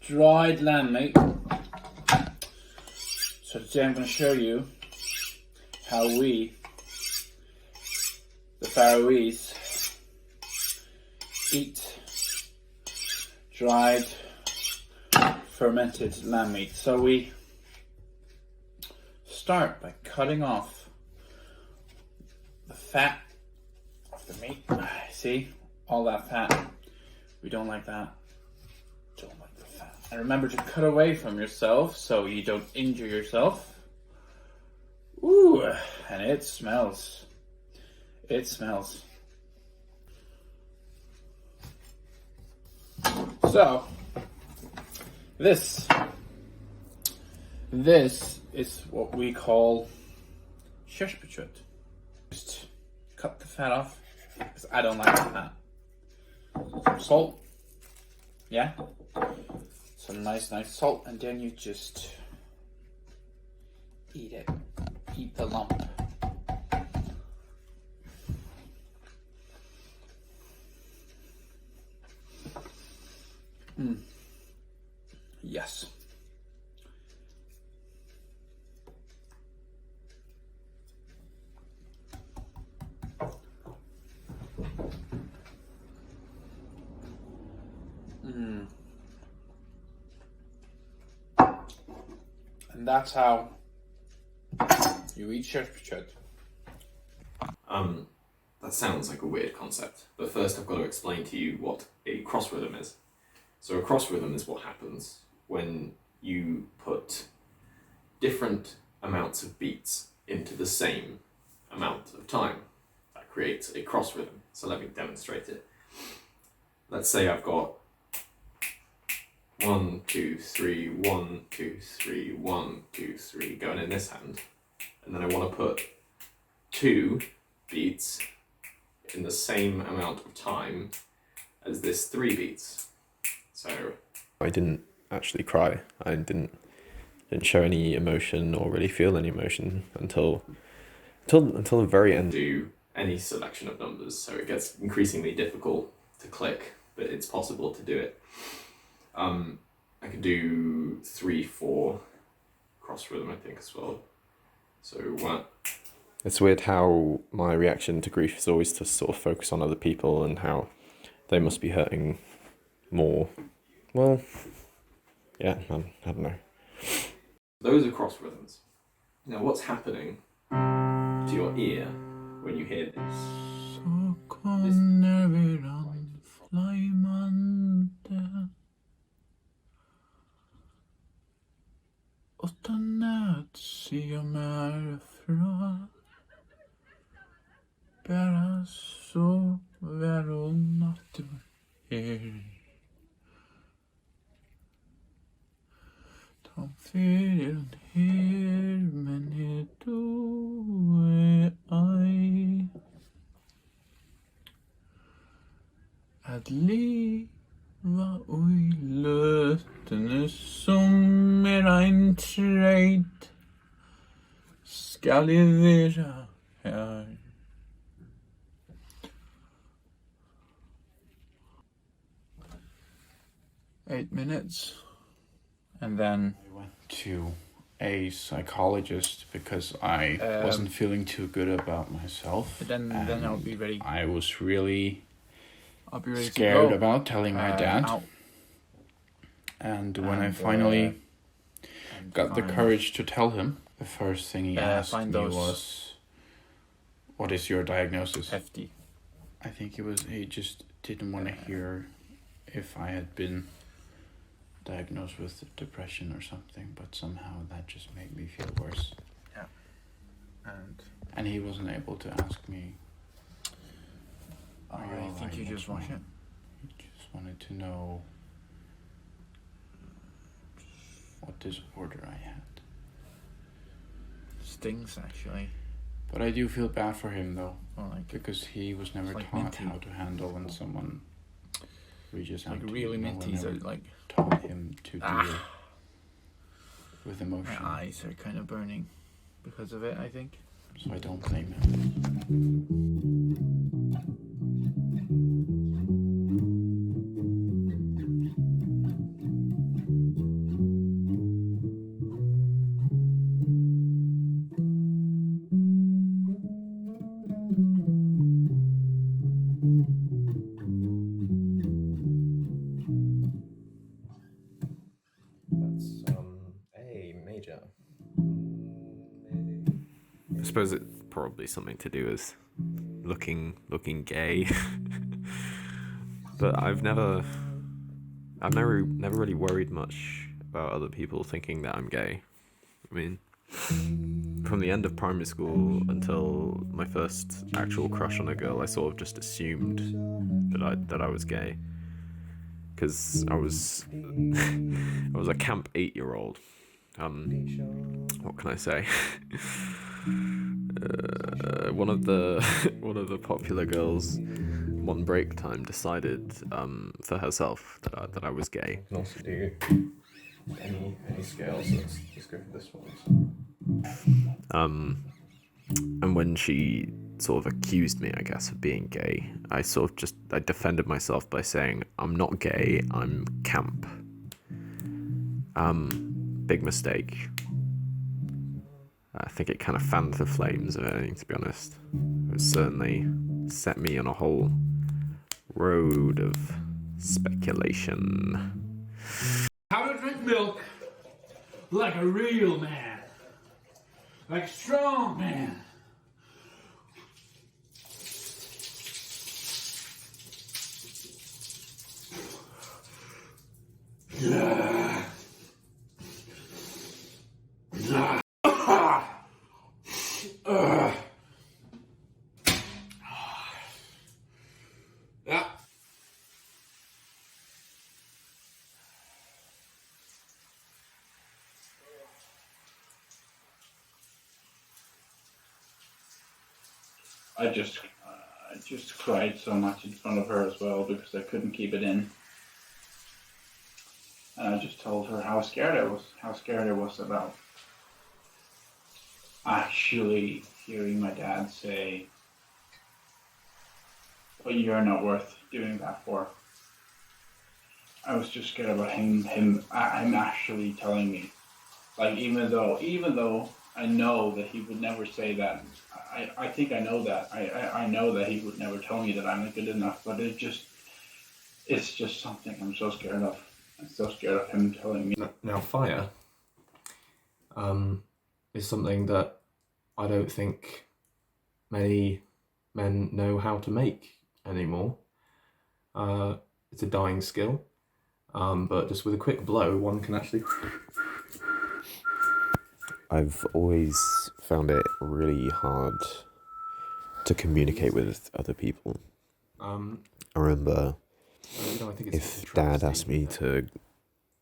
Dried lamb meat. So today I'm going to show you how we, the Faroese, eat dried fermented lamb meat. So we start by cutting off the fat of the meat. See, all that fat. We don't like that. Don't like the fat. And remember to cut away from yourself so you don't injure yourself. Ooh, and it smells. It smells. So, this is what we call körsbärkött. Just cut the fat off, because I don't like the fat. Some salt, yeah, some nice salt, and then you just eat it. Eat the lump. Yes. And that's how you eat körsbärkött. That sounds like a weird concept, but first I've got to explain to you what a cross rhythm is. So a cross rhythm is what happens when you put different amounts of beats into the same amount of time. That creates a cross rhythm. So let me demonstrate it. Let's say I've got 1, 2, 3, 1, 2, 3, 1, 2, 3 going in this hand, and then I want to put 2 beats in the same amount of time as this 3 beats. So I didn't actually cry. I didn't show any emotion or really feel any emotion until the very end. Do any selection of numbers, so it gets increasingly difficult to click, but it's possible to do it. I could do 3, 4 cross rhythm, I think, as well. So 1. It's weird how my reaction to grief is always to sort of focus on other people and how they must be hurting more. Well, yeah, I don't know. Those are cross rhythms. Now, what's happening to your ear when you hear this? Så kommer han flammande utan att se mig fra. Bara så väl hon att du är. Ta för her, men är då är att leva och i lötene som en trade ska levera här. Eight minutes, and then I went to a psychologist because I wasn't feeling too good about myself. Then I'll be ready. I was really scared about telling my dad. And when I finally got the courage to tell him, the first thing he asked me was, "What is your diagnosis?" FD. I think he just didn't want to hear if I had been diagnosed with depression or something, but somehow that just made me feel worse. Yeah. And he wasn't able to ask me, I think you just watch it. He just wanted to know what disorder I had. Stings, actually. But I do feel bad for him, though, Well, because he was never like taught Minty. how to handle when someone reaches out Like, to really you. No one Minties ever are like... taught him to deal with My emotion. eyes are kind of burning because of it, I think. So I don't blame him. That's A major. I suppose it's probably something to do with looking gay. But I've never really worried much about other people thinking that I'm gay. I mean, from the end of primary school until my first actual crush on a girl, I sort of just assumed that I was gay, because I was a camp 8-year-old. What can I say? One of the popular girls, one break time, decided for herself that I was gay. I can also do any scales. Let's just go for this one. And when she sort of accused me, I guess, of being gay, I defended myself by saying, I'm not gay, I'm camp. Big mistake. I think it kind of fanned the flames of anything, to be honest. It certainly set me on a whole road of speculation. How to drink milk like a real man. Like a strong man. I just cried so much in front of her as well because I couldn't keep it in. And I just told her how scared I was about actually hearing my dad say, "Well, you're not worth doing that for." I was just scared about him actually telling me. Like, even though I know that he would never say that. I think I know that. I know that he would never tell me that I'm not good enough, but it's just something I'm so scared of. I'm so scared of him telling me. Now, fire is something that I don't think many men know how to make anymore. It's a dying skill, but just with a quick blow, one can actually... I've always found it really hard to communicate with other people. I remember if Dad asked me to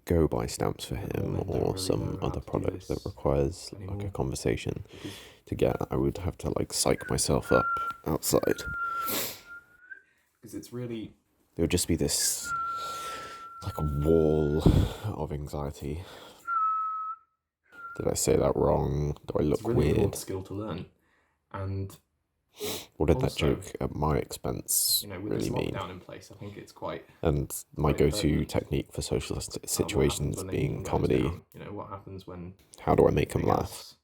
go buy stamps for him or some other product that requires like a conversation to get, I would have to like psych myself up outside. Because it's really... There would just be this like a wall of anxiety. Did I say that wrong? Do I look weird? It's a really skill to learn. And what did that joke at my expense really mean? In place, I think it's quite... And my go-to technique for social situations being comedy. What happens when... How do I make them laugh?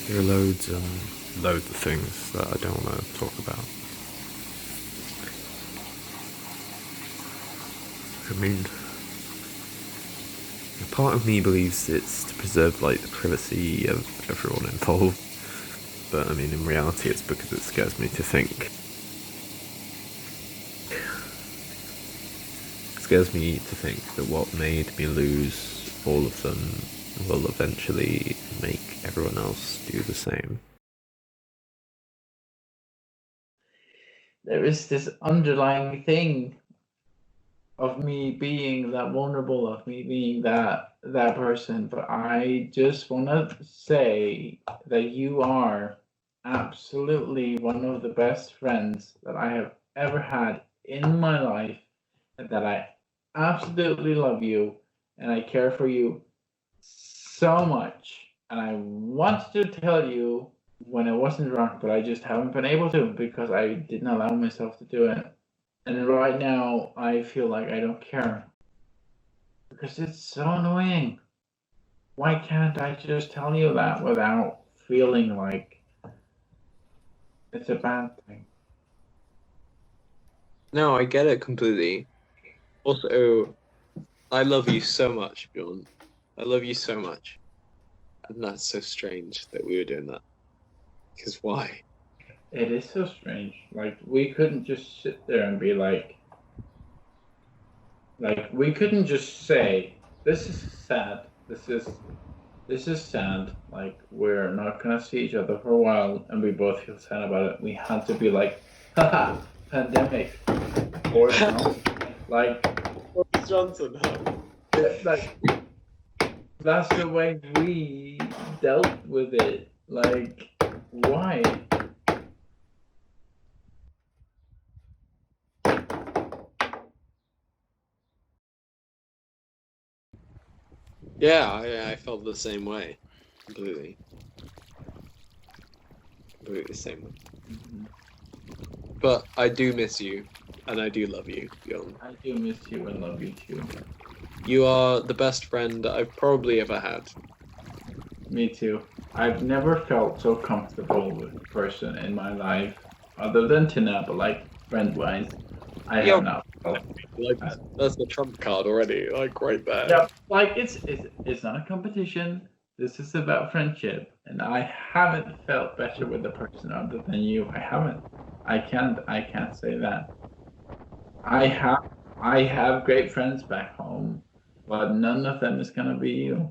There are loads and loads of things that I don't want to talk about. I mean, part of me believes it's to preserve like the privacy of everyone involved, but I mean in reality it's because it scares me to think. It scares me to think that what made me lose all of them will eventually make everyone else do the same. There is this underlying thing of me being that vulnerable, of me being that person, but I just want to say that you are absolutely one of the best friends that I have ever had in my life, and that I absolutely love you and I care for you so much. And I wanted to tell you when I wasn't drunk, but I just haven't been able to because I didn't allow myself to do it. And right now, I feel like I don't care. Because it's so annoying. Why can't I just tell you that without feeling like it's a bad thing? No, I get it completely. Also, I love you so much, Bjorn. I love you so much. And that's so strange that we were doing that. Because why? It is so strange. Like, we couldn't just sit there and be like, we couldn't just say, this is sad, this is sad, like, we're not gonna see each other for a while, and we both feel sad about it. We had to be like, haha, pandemic, Boris Johnson. Like, Boris Johnson, huh? like, that's the way we dealt with it. Like, why? Yeah, I felt the same way. Completely the same way. Mm-hmm. But I do miss you, and I do love you, Bjorn. I do miss you and love you too. You are the best friend I've probably ever had. Me too. I've never felt so comfortable with a person in my life, other than Tina, but like friend-wise, I have not felt like that. That's the trump card already, like right there. Yeah, like it's not a competition. This is about friendship, and I haven't felt better with a person other than you. I haven't. I can't say that. I have great friends back home, but none of them is gonna be you.